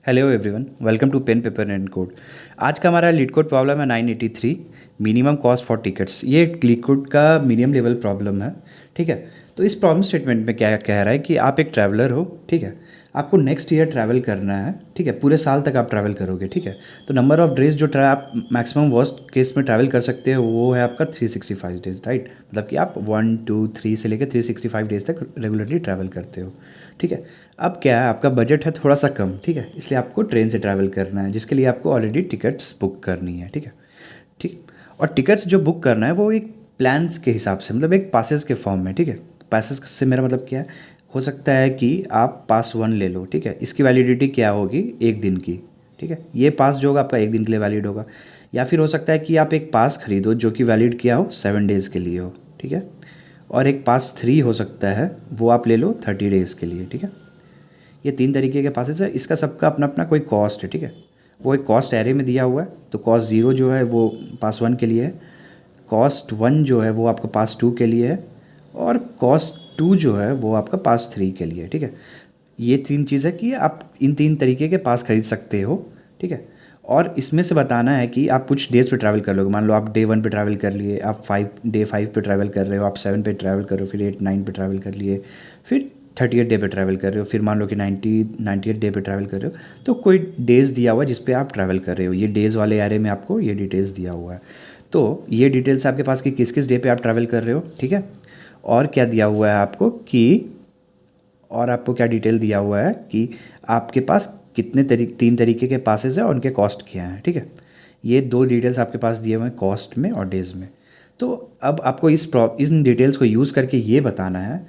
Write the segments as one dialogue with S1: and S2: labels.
S1: Hello everyone, welcome to pen paper and code. आज का हमारा लीड कोड प्रॉब्लम है 983, मिनिमम कॉस्ट फॉर टिकट्स। ये लीड कोड का मीडियम लेवल प्रॉब्लम है। ठीक है, तो इस प्रॉब्लम स्टेटमेंट में क्या कह रहा है कि आप एक ट्रैवलर हो। ठीक है, आपको नेक्स्ट ईयर ट्रैवल करना है। ठीक है, पूरे साल तक आप ट्रैवल करोगे। ठीक है, तो नंबर ऑफ डेज जो आप मैक्सिमम वर्स्ट केस में ट्रैवल कर सकते हो वो है आपका 365 डेज, राइट। मतलब कि आप 1 2 3 से लेकर 365 डेज तक रेगुलरली ट्रैवल करते हो। ठीक है, अब क्या है, आपका बजट है थोड़ा सा कम। ठीक है, इसलिए आपको ट्रेन से ट्रैवल करना है, जिसके लिए आपको ऑलरेडी टिकट्स बुक करनी है। ठीक है, ठीक। और टिकट्स जो बुक करना है वो एक प्लान्स के हिसाब से, मतलब एक पासेस के फॉर्म में। ठीक है, पासेस से मेरा मतलब क्या है, हो सकता है कि आप पास 1 ले लो। ठीक है, इसकी वैलिडिटी क्या होगी, 1 दिन की। ठीक है, ये पास जो होगा आपका 1 दिन के लिए वैलिड होगा। या फिर हो सकता है कि आप एक पास खरीदो जो कि वैलिड क्या हो, 7 डेज़ के लिए हो। ठीक है, और एक पास 3 हो सकता है, वो आप ले लो 30 डेज़ के लिए। ठीक है, ये 3 तरीके के पासेस है। इसका सबका अपना अपना कोई कॉस्ट है। ठीक है, वो एक कॉस्ट एरे में दिया हुआ है। तो कॉस्ट 0 जो है वो पास 1 के लिए है, कॉस्ट 1 जो है वो आपका पास 2 के लिए है, और कॉस्ट 2 जो है वो आपका पास 3 के लिए है। ठीक है, ये 3 चीज़ है कि आप इन 3 तरीके के पास खरीद सकते हो। ठीक है, और इसमें से बताना है कि आप कुछ डेज़ पे ट्रैवल कर लोगे। मान लो आप डे 1 पे ट्रैवल कर लिए, आप डे 5 पे ट्रैवल कर रहे हो, आप 7 पे ट्रैवल कर रहे हो, फिर 8 9 पे ट्रैवल कर लिए, फिर 38 डे पे ट्रैवल कर रहे हो, फिर मान लो कि 98 डे पे ट्रैवल कर रहे हो। तो कोई डेज़ दिया हुआ है जिस पे आप ट्रैवल कर रहे हो। ये डेज़ वाले एरे में आपको ये डिटेल्स दिया हुआ है। तो ये डिटेल्स आपके पास कि किस किस डे पे आप ट्रैवल कर रहे हो। ठीक है, और क्या दिया हुआ है आपको कि, और आपको क्या डिटेल दिया हुआ है कि आपके पास कितने 3 तरीके के पासेस हैं और उनके कॉस्ट क्या हैं। ठीक है, ये 2 डिटेल्स आपके पास दिए हुए हैं, कॉस्ट में और डेज़ में। तो अब आपको इन डिटेल्स को यूज़ करके ये बताना है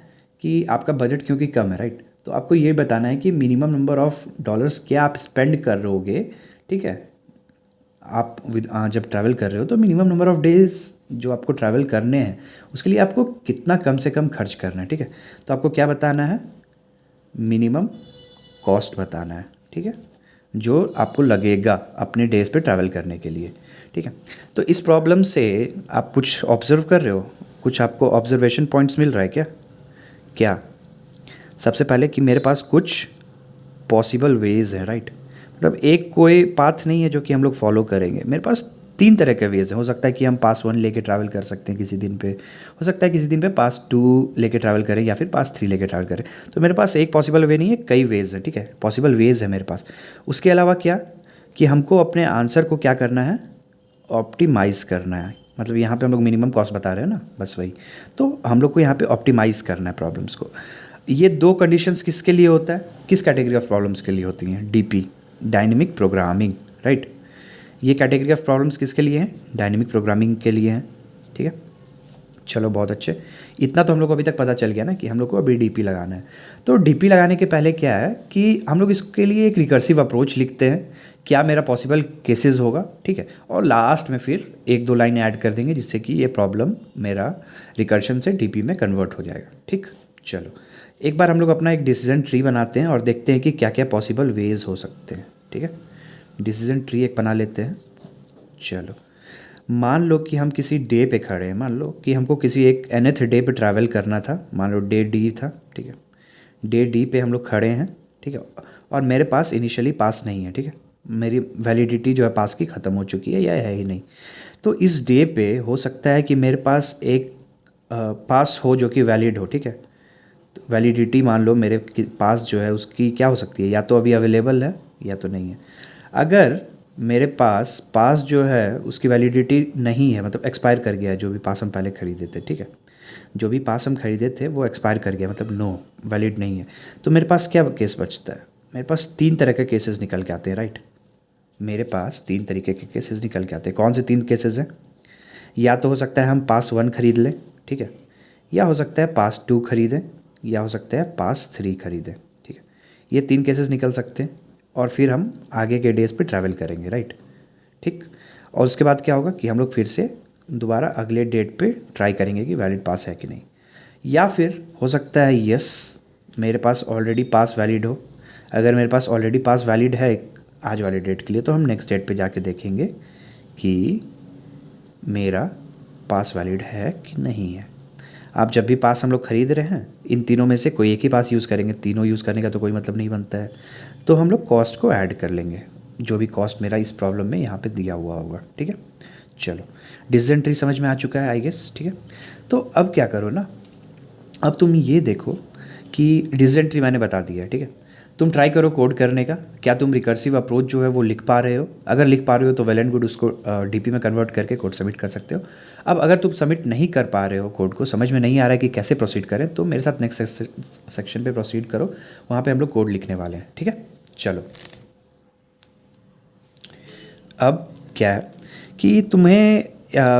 S1: कि आपका बजट क्योंकि कम है, राइट। तो आपको ये बताना है कि मिनिमम नंबर ऑफ़ डॉलर्स क्या आप स्पेंड कर रहोगे। ठीक है, आप जब ट्रैवल कर रहे हो तो मिनिमम नंबर ऑफ़ डेज़ जो आपको ट्रैवल करने हैं उसके लिए आपको कितना कम से कम खर्च करना है। ठीक है, तो आपको क्या बताना है, मिनिमम कॉस्ट बताना है। ठीक है, जो आपको लगेगा अपने डेज़ पे ट्रैवल करने के लिए। ठीक है, तो इस प्रॉब्लम से आप कुछ ऑब्ज़र्व कर रहे हो, कुछ आपको ऑब्जर्वेशन पॉइंट्स मिल रहा है क्या? क्या सबसे पहले कि मेरे पास कुछ पॉसिबल वेज़ हैं, राइट। मतलब एक कोई पाथ नहीं है जो कि हम लोग फॉलो करेंगे। मेरे पास 3 तरह के वेज़ हैं। हो सकता है कि हम पास 1 लेके ट्रैवल कर सकते हैं किसी दिन पे, हो सकता है किसी दिन पे पास 2 लेके ट्रैवल करें, या फिर पास 3 लेके ट्रैवल करें। तो मेरे पास एक पॉसिबल वे नहीं है, कई वेज़ हैं। ठीक है, पॉसिबल वेज़ है मेरे पास। उसके अलावा क्या कि हमको अपने आंसर को क्या करना है, ऑप्टिमाइज़ करना है। मतलब यहाँ पे हम लोग मिनिमम कॉस्ट बता रहे हैं ना, बस वही। तो हम लोग को यहाँ पे ऑप्टिमाइज़ करना है प्रॉब्लम्स को। ये 2 कंडीशंस किसके लिए होता है, किस कैटेगरी ऑफ प्रॉब्लम्स के लिए होती हैं? DP, dynamic programming, right. ये कैटेगरी ऑफ प्रॉब्लम्स किसके लिए हैं? डायनेमिक प्रोग्रामिंग के लिए हैं। ठीक है, चलो बहुत अच्छे। इतना तो हम लोग को अभी तक पता चल गया ना कि हम लोग को अभी डीपी लगाना है। तो डीपी लगाने के पहले क्या है कि हम लोग इसके लिए एक रिकर्सिव अप्रोच लिखते हैं, क्या मेरा पॉसिबल केसेस होगा। ठीक है, और लास्ट में फिर 1 2 लाइन ऐड कर देंगे जिससे कि ये प्रॉब्लम मेरा रिकर्शन से डीपी में कन्वर्ट हो जाएगा। ठीक, चलो एक बार हम लोग अपना एक डिसीजन ट्री बनाते हैं और देखते हैं कि क्या क्या पॉसिबल वेज हो सकते हैं। ठीक है, डिसीजन ट्री एक बना लेते हैं। चलो मान लो कि हम किसी डे पे खड़े हैं, मान लो कि हमको किसी एक nth डे पे ट्रैवल करना था, मान लो डे डी था। ठीक है, डे डी पे हम लोग खड़े हैं। ठीक है, और मेरे पास इनिशियली पास नहीं है। ठीक है, मेरी वैलिडिटी जो है पास की ख़त्म हो चुकी है या है ही नहीं। तो इस डे पे हो सकता है कि मेरे पास एक पास हो जो कि वैलिड हो। ठीक है, तो वैलिडिटी मान लो मेरे पास जो है उसकी क्या हो सकती है, या तो अभी अवेलेबल है या तो नहीं है। अगर मेरे पास पास जो है उसकी वैलिडिटी नहीं है, मतलब एक्सपायर कर गया है, जो भी पास हम पहले ख़रीदे थे। ठीक है, जो भी पास हम खरीदे थे वो एक्सपायर कर गया, मतलब नो वैलिड नहीं है। तो मेरे पास क्या केस बचता है, मेरे पास 3 तरह के केसेस निकल के आते हैं, राइट। मेरे पास 3 तरीके के केसेस निकल के आते हैं। कौन से 3 केसेस हैं? या तो हो सकता है हम पास 1 खरीद लें। ठीक है, या हो सकता है पास 2 खरीदें, या हो सकता है पास 3 खरीदें। ठीक है, ये 3 केसेस निकल सकते हैं और फिर हम आगे के डेज़ पे ट्रैवल करेंगे, राइट। ठीक, और उसके बाद क्या होगा कि हम लोग फिर से दोबारा अगले डेट पे ट्राई करेंगे कि वैलिड पास है कि नहीं। या फिर हो सकता है यस, मेरे पास ऑलरेडी पास वैलिड हो। अगर मेरे पास ऑलरेडी पास वैलिड है आज वाले डेट के लिए, तो हम नेक्स्ट डेट पे जाके देखेंगे कि मेरा पास वैलिड है कि नहीं है। आप जब भी पास हम लोग खरीद रहे हैं इन तीनों में से कोई एक ही पास यूज़ करेंगे, तीनों यूज़ करने का तो कोई मतलब नहीं बनता है। तो हम लोग कॉस्ट को ऐड कर लेंगे, जो भी कॉस्ट मेरा इस प्रॉब्लम में यहाँ पे दिया हुआ होगा। ठीक है, चलो डिसीजन ट्री समझ में आ चुका है आई गेस। ठीक है, तो अब क्या करो ना, अब तुम ये देखो कि डिसीजन ट्री मैंने बता दिया है। ठीक है, तुम ट्राई करो कोड करने का, क्या तुम रिकर्सिव अप्रोच जो है वो लिख पा रहे हो। अगर लिख पा रहे हो तो वेल एंड गुड, उसको डीपी में कन्वर्ट करके कोड सबमिट कर सकते हो। अब अगर तुम सबमिट नहीं कर पा रहे हो कोड को, समझ में नहीं आ रहा है कि कैसे प्रोसीड करें, तो मेरे साथ नेक्स्ट सेक्शन पे प्रोसीड करो, वहाँ पे हम लोग कोड लिखने वाले हैं। ठीक है, चलो अब क्या है कि तुम्हें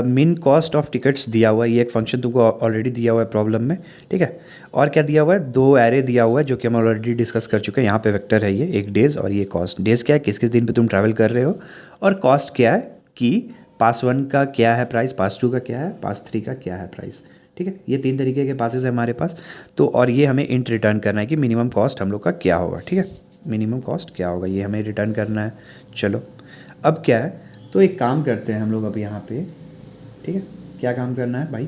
S1: मिन कॉस्ट ऑफ टिकट्स दिया हुआ है, ये एक फंक्शन तुमको ऑलरेडी दिया हुआ है प्रॉब्लम में। ठीक है, और क्या दिया हुआ है, दो एरे दिया हुआ है जो कि हम ऑलरेडी डिस्कस कर चुके हैं। यहाँ पे वेक्टर है, ये एक डेज़ और ये कॉस्ट। डेज़ क्या है, किस किस दिन पे तुम ट्रैवल कर रहे हो, और कॉस्ट क्या है कि पास 1 का क्या है प्राइस, पास 2 का क्या है, पास 3 का क्या है प्राइस। ठीक है, ये 3 तरीके के पासेस है हमारे पास। तो और ये हमें इंट रिटर्न करना है कि मिनिमम कॉस्ट हम लोग का क्या होगा। ठीक है, मिनिमम कॉस्ट क्या होगा ये हमें रिटर्न करना है। चलो अब क्या है, तो एक काम करते हैं हम लोग अब यहाँ पे। ठीक है, क्या काम करना है भाई,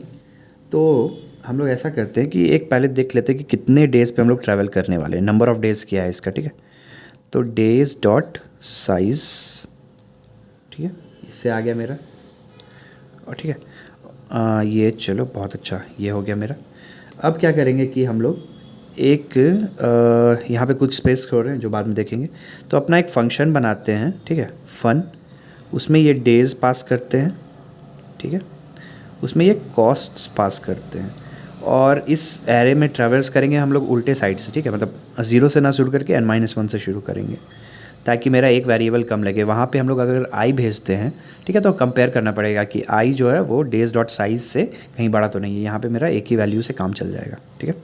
S1: तो हम लोग ऐसा करते हैं कि एक पहले देख लेते हैं कि कितने डेज़ पे हम लोग ट्रैवल करने वाले हैं, नंबर ऑफ़ डेज़ क्या है इसका। ठीक है, तो डेज़ डॉट साइज़, ठीक है, इससे आ गया मेरा। और ठीक है, ये चलो बहुत अच्छा, ये हो गया मेरा। अब क्या करेंगे कि हम लोग एक यहाँ पे कुछ स्पेस छोड़ रहे हैं जो बाद में देखेंगे, तो अपना एक फंक्शन बनाते हैं। ठीक है, फन, उसमें ये डेज़ पास करते हैं। ठीक है, उसमें ये कॉस्ट्स पास करते हैं, और इस एरे में ट्रैवल्स करेंगे हम लोग उल्टे साइड से। ठीक है, मतलब 0 से ना शुरू करके n-1 से शुरू करेंगे, ताकि मेरा एक वेरिएबल कम लगे। वहाँ पे हम लोग अगर आई भेजते हैं, ठीक है, तो कंपेयर करना पड़ेगा कि आई जो है वो डेज डॉट साइज से कहीं बड़ा तो नहीं है। यहाँ पे मेरा एक ही वैल्यू से काम चल जाएगा। ठीक है,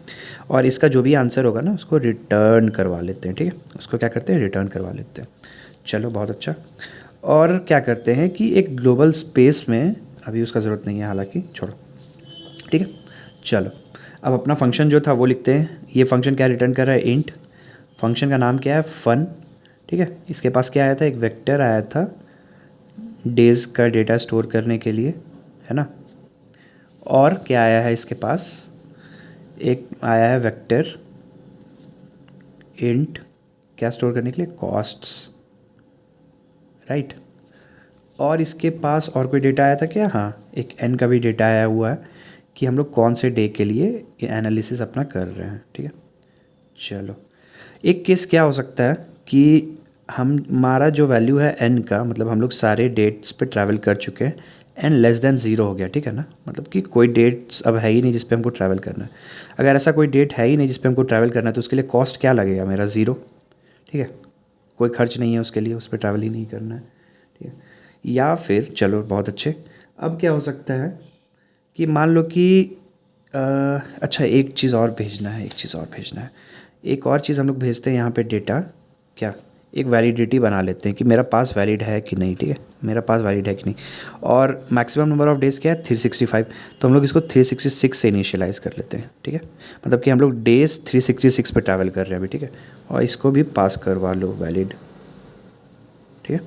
S1: और इसका जो भी आंसर होगा ना उसको रिटर्न करवा लेते हैं। ठीक है, उसको क्या करते हैं, रिटर्न करवा लेते हैं। चलो बहुत अच्छा। और क्या करते हैं कि एक ग्लोबल स्पेस में, अभी उसका ज़रूरत नहीं है हालांकि, छोड़ो। ठीक है, चलो अब अपना फंक्शन जो था वो लिखते हैं। ये फंक्शन क्या रिटर्न कर रहा है, इंट। फंक्शन का नाम क्या है, फन। ठीक है, इसके पास क्या आया था, एक वेक्टर आया था डेज़ का डेटा स्टोर करने के लिए, है ना। और क्या आया है इसके पास, एक आया है वेक्टर इंट, क्या स्टोर करने के लिए, कॉस्ट्स, राइट। और इसके पास और कोई डेटा आया था क्या, हाँ, एक एन का भी डेटा आया हुआ है कि हम लोग कौन से डे के लिए एनालिसिस अपना कर रहे हैं। ठीक है, चलो एक केस क्या हो सकता है कि हमारा जो वैल्यू है एन का, मतलब हम लोग सारे डेट्स पे ट्रैवल कर चुके हैं, एन लेस देन 0 हो गया। ठीक है ना, मतलब कि कोई डेट्स अब है ही नहीं जिस पे हमको ट्रैवल करना है। अगर ऐसा कोई डेट है ही नहीं जिस पे हमको ट्रैवल करना है, तो उसके लिए कॉस्ट क्या लगेगा, मेरा 0। ठीक है, कोई खर्च नहीं है उसके लिए, उस पर ट्रैवल ही नहीं करना है। ठीक है, या फिर चलो बहुत अच्छे, अब क्या हो सकता है कि मान लो कि अच्छा एक चीज़ और भेजना है, एक और चीज़ हम लोग भेजते हैं यहाँ पे डेटा, क्या, एक वैलिडिटी बना लेते हैं कि मेरा पास वैलिड है कि नहीं। ठीक है, मेरा पास वैलिड है कि नहीं। और मैक्सिमम नंबर ऑफ़ डेज़ क्या है, 365, तो हम लोग इसको 366 से इनिशियलाइज़ कर लेते हैं। ठीक है, मतलब कि हम लोग डेज़ 366 पे ट्रैवल कर रहे हैं अभी। ठीक है, और इसको भी पास करवा लो वैलिड। ठीक है,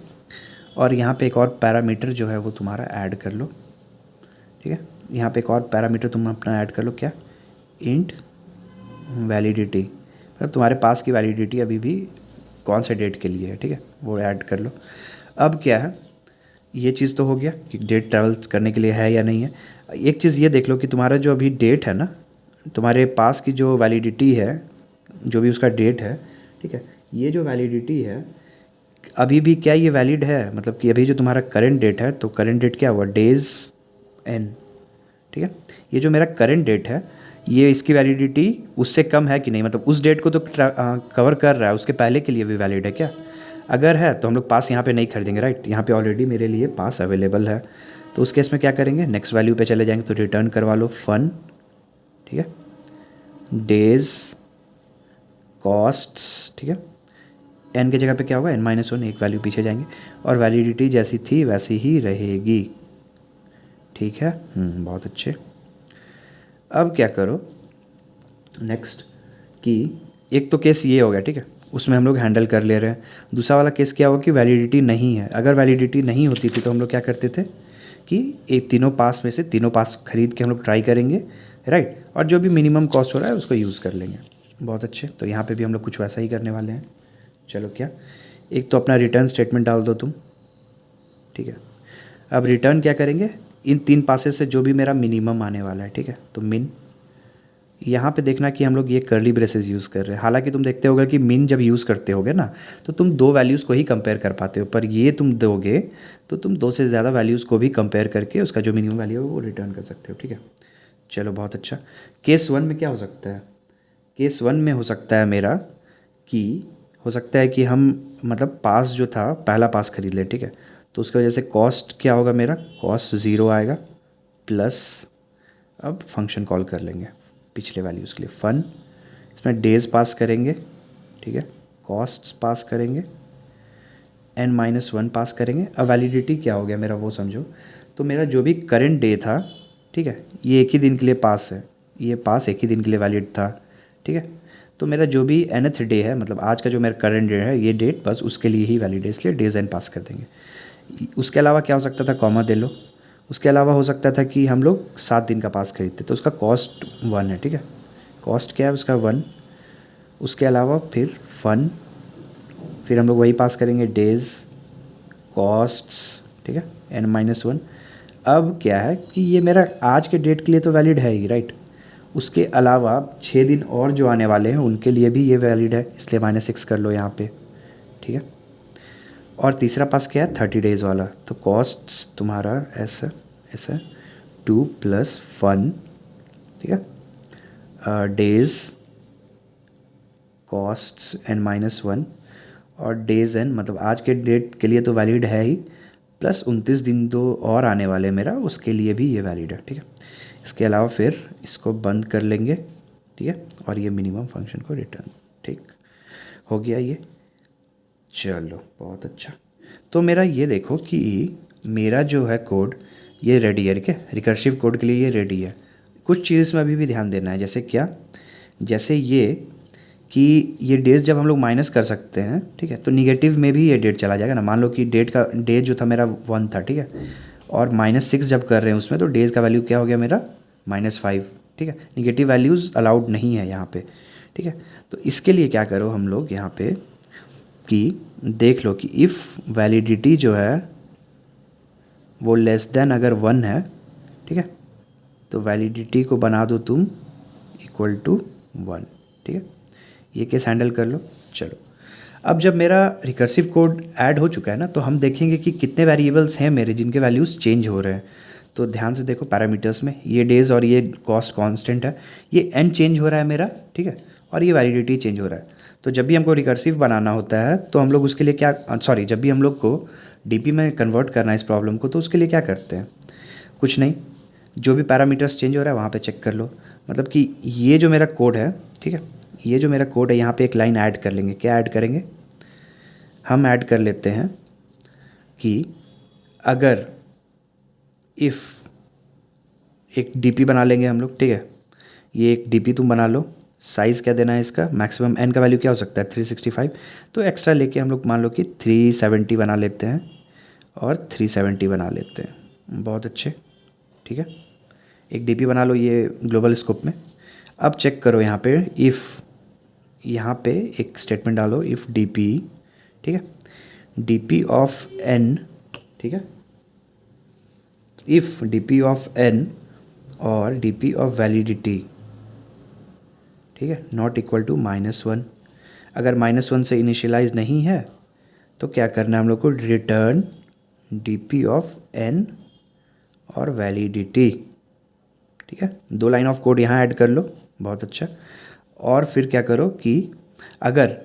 S1: और यहाँ पे एक और पैरामीटर जो है वो तुम्हारा ऐड कर लो। ठीक है, यहाँ पे एक और पैरामीटर तुम अपना ऐड कर लो, क्या, इंट वैलिडिटी, मतलब तुम्हारे पास की वैलिडिटी अभी भी कौन से डेट के लिए है। ठीक है, वो ऐड कर लो। अब क्या है, ये चीज़ तो हो गया कि डेट ट्रैवल करने के लिए है या नहीं है। एक चीज़ ये देख लो कि तुम्हारा जो अभी डेट है ना, तुम्हारे पास की जो वैलिडिटी है, जो भी उसका डेट है, ठीक है, ये जो वैलिडिटी है अभी भी क्या ये वैलिड है, मतलब कि अभी जो तुम्हारा करंट डेट है, तो करंट डेट क्या हुआ, डेज़ एन। ठीक है, ये जो मेरा करंट डेट है, ये इसकी वैलिडिटी उससे कम है कि नहीं, मतलब उस डेट को तो कवर कर रहा है, उसके पहले के लिए भी वैलिड है क्या। अगर है तो हम लोग पास यहाँ पे नहीं खरीदेंगे, राइट। यहाँ पे ऑलरेडी मेरे लिए पास अवेलेबल है, तो उस केस में क्या करेंगे, नेक्स्ट वैल्यू पे चले जाएंगे, तो रिटर्न करवा लो फन। ठीक है, डेज़ कॉस्ट्स। ठीक है, एन की जगह पे क्या होगा, n-1, एक वैल्यू पीछे जाएंगे, और वैलिडिटी जैसी थी वैसी ही रहेगी। ठीक है, बहुत अच्छे। अब क्या करो नेक्स्ट, कि एक तो केस ये हो गया, ठीक है, उसमें हम लोग हैंडल कर ले रहे हैं। दूसरा वाला केस क्या होगा कि वैलिडिटी नहीं है। अगर वैलिडिटी नहीं होती थी तो हम लोग क्या करते थे कि एक तीनों पास में से तीनों पास खरीद के हम लोग ट्राई करेंगे, राइट। और जो भी मिनिमम कॉस्ट हो रहा है उसको यूज़ कर लेंगे। बहुत अच्छे, तो यहाँ पे भी हम लोग कुछ वैसा ही करने वाले हैं। चलो क्या, एक तो अपना रिटर्न स्टेटमेंट डाल दो तुम, ठीक है। अब रिटर्न क्या करेंगे, इन 3 पासेस से जो भी मेरा मिनिमम आने वाला है, ठीक है। तो मिन, यहाँ पे देखना कि हम लोग ये कर्ली ब्रेसेस यूज़ कर रहे हैं। हालांकि तुम देखते होगे कि मिन जब यूज़ करते होगे ना तो तुम 2 वैल्यूज़ को ही कंपेयर कर पाते हो, पर ये तुम दोगे तो तुम 2 से ज़्यादा वैल्यूज़ को भी कंपेयर करके उसका जो मिनिमम वैल्यू है वो रिटर्न कर सकते हो, ठीक है। चलो बहुत अच्छा। केस 1 में क्या हो सकता है, केस 1 में हो सकता है मेरा कि हो सकता है कि हम मतलब पास जो था पहला पास खरीद लें, ठीक है। तो उसकी वजह से कॉस्ट क्या होगा, मेरा कॉस्ट 0 आएगा प्लस, अब फंक्शन कॉल कर लेंगे पिछले वैल्यूज़ के लिए फन, इसमें डेज़ पास करेंगे, ठीक है, कॉस्ट्स पास करेंगे, n-1 पास करेंगे। अब वैलिडिटी क्या हो गया मेरा वो समझो। तो मेरा जो भी करंट डे था, ठीक है, ये एक ही दिन के लिए पास है, ये पास एक ही दिन के लिए वैलिड था, ठीक है। तो मेरा जो भी nth डे है, मतलब आज का जो मेरा करंट डे है, ये डेट बस उसके लिए ही वैलिड है, इसलिए डेज n पास कर देंगे। उसके अलावा क्या हो सकता था, कॉमा दे लो। उसके अलावा हो सकता था कि हम लोग 7 दिन का पास खरीदते, तो उसका कॉस्ट 1 है, ठीक है। कॉस्ट क्या है उसका 1। उसके अलावा फिर फन, फिर हम लोग वही पास करेंगे डेज़, कॉस्ट्स, ठीक है, n-1। अब क्या है कि ये मेरा आज के डेट के लिए तो वैलिड है ही, राइट। उसके अलावा 6 दिन और जो आने वाले हैं उनके लिए भी ये वैलिड है, इसलिए -6 कर लो यहाँ पे, ठीक है। और तीसरा पास क्या है, 30 डेज़ वाला। तो कॉस्ट्स तुम्हारा ऐसा ऐसा 2 प्लस फन, ठीक है, डेज़, कॉस्ट्स n-1 और डेज़ n, मतलब आज के डेट के लिए तो वैलिड है ही, प्लस 29 दिन दो और आने वाले मेरा उसके लिए भी ये वैलिड है, ठीक है। इसके अलावा फिर इसको बंद कर लेंगे, ठीक है, और ये मिनिमम फंक्शन को रिटर्न, ठीक हो गया ये। चलो बहुत अच्छा। तो मेरा ये देखो कि मेरा जो है कोड ये रेडी है, ठीक है, रिकर्सिव कोड के लिए ये रेडी है। कुछ चीज़ में अभी भी ध्यान देना है, जैसे क्या, जैसे ये कि ये डेज जब हम लोग माइनस कर सकते हैं, ठीक है, तो निगेटिव में भी ये डेट चला जाएगा ना। मान लो कि डेट का डे जो था मेरा 1 था, ठीक है, और -6 जब कर रहे हैं उसमें, तो डेज का वैल्यू क्या हो गया मेरा -5, ठीक है। निगेटिव वैल्यूज़ अलाउड नहीं है यहाँ पे, ठीक है। तो इसके लिए क्या करो हम लोग यहाँ पे कि देख लो कि इफ़ वैलिडिटी जो है वो लेस देन अगर 1 है, ठीक है, तो वैलिडिटी को बना दो तुम इक्वल टू 1, ठीक है। ये केस हैंडल कर लो। चलो अब जब मेरा रिकर्सिव कोड ऐड हो चुका है ना, तो हम देखेंगे कि कितने वेरिएबल्स हैं मेरे जिनके वैल्यूज़ चेंज हो रहे हैं। तो ध्यान से देखो पैरामीटर्स में, ये डेज़ और ये कॉस्ट कांस्टेंट है, ये n चेंज हो रहा है मेरा, ठीक है, और ये वैलिडिटी चेंज हो रहा है। तो जब भी हमको रिकर्सिव बनाना होता है तो हम लोग उसके लिए क्या, सॉरी, जब भी हम लोग को डीपी में कन्वर्ट करना है इस प्रॉब्लम को, तो उसके लिए क्या करते हैं, कुछ नहीं, जो भी पैरामीटर्स चेंज हो रहा है वहाँ पे चेक कर लो। मतलब कि ये जो मेरा कोड है, ठीक है, ये जो मेरा कोड है, यहाँ पे एक लाइन ऐड कर लेंगे। क्या ऐड करेंगे, हम ऐड कर लेते हैं कि अगर इफ़ एक डीपी बना लेंगे हम लोग, ठीक है, ये एक डीपी तुम बना लो। साइज़ क्या देना है इसका, मैक्सिमम n का वैल्यू क्या हो सकता है 365, तो एक्स्ट्रा लेके हम लोग मान लो कि 370 बना लेते हैं और 370 बना लेते हैं। बहुत अच्छे, ठीक है, एक डीपी बना लो ये ग्लोबल स्कोप में। अब चेक करो यहाँ पे, इफ़ यहाँ पे एक स्टेटमेंट डालो, इफ़ डीपी, ठीक है, डीपी ऑफ n, ठीक है, इफ़ डीपी ऑफ n और डीपी ऑफ वैलिडिटी, ठीक है, नॉट इक्वल टू -1। अगर -1 से इनिशियलाइज नहीं है तो क्या करना है हम लोग को, रिटर्न डीपी ऑफ n और वैलिडिटी, ठीक है। 2 लाइन ऑफ कोड यहाँ ऐड कर लो। बहुत अच्छा। और फिर क्या करो कि अगर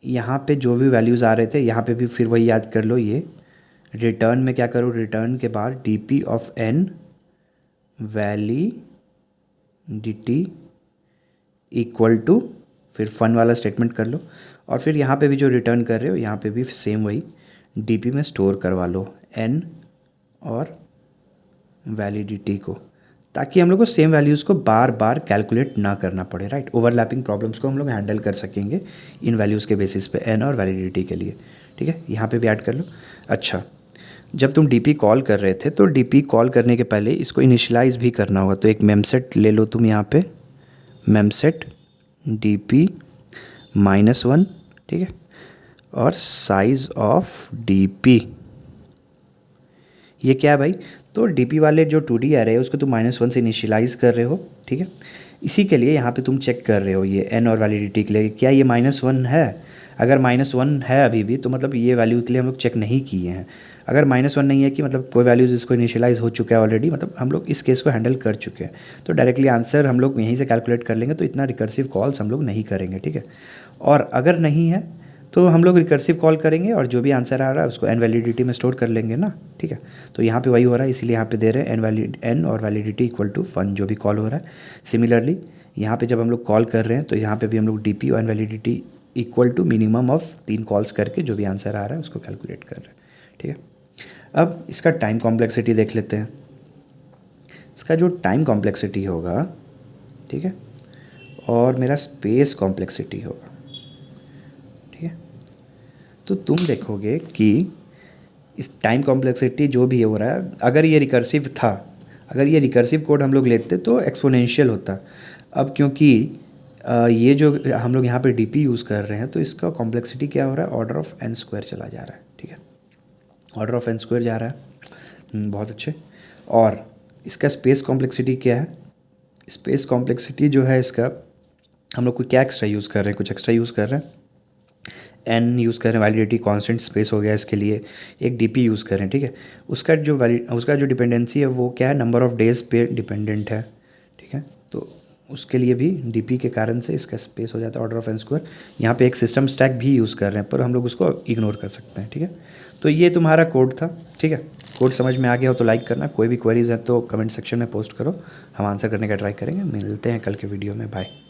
S1: यहाँ पे जो भी वैल्यूज़ आ रहे थे यहाँ पे भी फिर वही याद कर लो, ये रिटर्न में क्या करो, रिटर्न के बाद DP of n validity equal to, फिर फन वाला स्टेटमेंट कर लो। और फिर यहाँ पे भी जो रिटर्न कर रहे हो यहाँ पे भी सेम वही डीपी में स्टोर करवा लो n और वैलिडिटी को, ताकि हम लोग को सेम वैल्यूज़ को बार बार कैलकुलेट ना करना पड़े, राइट। ओवरलैपिंग प्रॉब्लम्स को हम लोग हैंडल कर सकेंगे इन वैल्यूज़ के बेसिस पे n और वैलिडिटी के लिए, ठीक है। यहाँ पे भी ऐड कर लो। अच्छा, जब तुम डीपी कॉल कर रहे थे तो डीपी कॉल करने के पहले इसको इनिशियलाइज़ भी करना होगा। तो एक मेमसेट ले लो तुम यहाँ पे, मेमसेट डीपी -1, ठीक है, और साइज़ ऑफ डीपी, ये क्या है भाई? तो डीपी वाले जो 2D एरे है उसको तुम -1 से इनिशियलाइज़ कर रहे हो, ठीक है। इसी के लिए यहाँ पे तुम चेक कर रहे हो ये n और वैलिडिटी के लिए, क्या ये -1 है? अगर -1 है अभी भी तो मतलब ये वैल्यू के लिए हम लोग चेक नहीं किए हैं। अगर -1 नहीं है कि मतलब कोई वैल्यूज़ इसको इनिशियलाइज़ हो चुका है ऑलरेडी, मतलब हम लोग इस केस को हैंडल कर चुके हैं, तो डायरेक्टली आंसर हम लोग यहीं से कैलकुलेट कर लेंगे, तो इतना रिकर्सिव कॉल्स हम लोग नहीं करेंगे, ठीक है। और अगर नहीं है तो हम लोग रिकर्सिव कॉल करेंगे और जो भी आंसर आ रहा है उसको एन वैलिडिटी में स्टोर कर लेंगे ना, ठीक है। तो यहाँ पे वही हो रहा है, इसीलिए यहाँ पे दे रहे हैं एन और वैलिडिटी इक्वल टू फन, जो भी कॉल हो रहा है। सिमिलरली यहाँ पे जब हम लोग कॉल कर रहे हैं तो यहाँ पे भी हम लोग डी पी और n validity equal to minimum of 3 calls करके जो भी आंसर आ रहा है उसको कैलकुलेट कर रहे हैं, ठीक है। अब इसका टाइम कॉम्प्लेक्सिटी देख लेते हैं। इसका जो टाइम कॉम्प्लेक्सिटी होगा, ठीक है, और मेरा स्पेस कॉम्प्लेक्सिटी होगा, ठीक है, तो तुम देखोगे कि इस टाइम कॉम्प्लेक्सिटी जो भी हो रहा है, अगर ये रिकर्सिव था, अगर ये रिकर्सिव कोड हम लोग लेते तो एक्सपोनेंशियल होता। अब क्योंकि ये जो हम लोग यहाँ पे डीपी यूज़ कर रहे हैं तो इसका कॉम्प्लेक्सिटी क्या हो रहा है, ऑर्डर ऑफ n स्क्वायर चला जा रहा है, ठीक है, ऑर्डर ऑफ n स्क्वायर जा रहा है। बहुत अच्छे। और इसका स्पेस कॉम्प्लेक्सिटी क्या है? स्पेस कॉम्प्लेक्सिटी जो है इसका, हम लोग को क्या एक्स्ट्रा यूज़ कर रहे हैं, कुछ एक्स्ट्रा यूज़ कर रहे हैं, एन यूज़ कर रहे हैं, वैलिडिटी कांस्टेंट स्पेस हो गया इसके लिए, एक डीपी यूज़ कर रहे हैं, ठीक है। उसका जो डिपेंडेंसी है वो क्या है, नंबर ऑफ़ डेज पे डिपेंडेंट है, ठीक है। तो उसके लिए भी डीपी के कारण से इसका स्पेस हो जाता है ऑर्डर ऑफ n स्क्वायर। यहाँ पे एक सिस्टम स्टैक भी यूज़ कर रहे हैं पर हम लोग उसको इग्नोर कर सकते हैं, ठीक है। तो ये तुम्हारा कोड था, ठीक है। कोड समझ में आ गया हो तो लाइक करना, कोई भी क्वेरीज है तो कमेंट सेक्शन में पोस्ट करो, हम आंसर करने का ट्राई करेंगे। मिलते हैं कल के वीडियो में, बाय।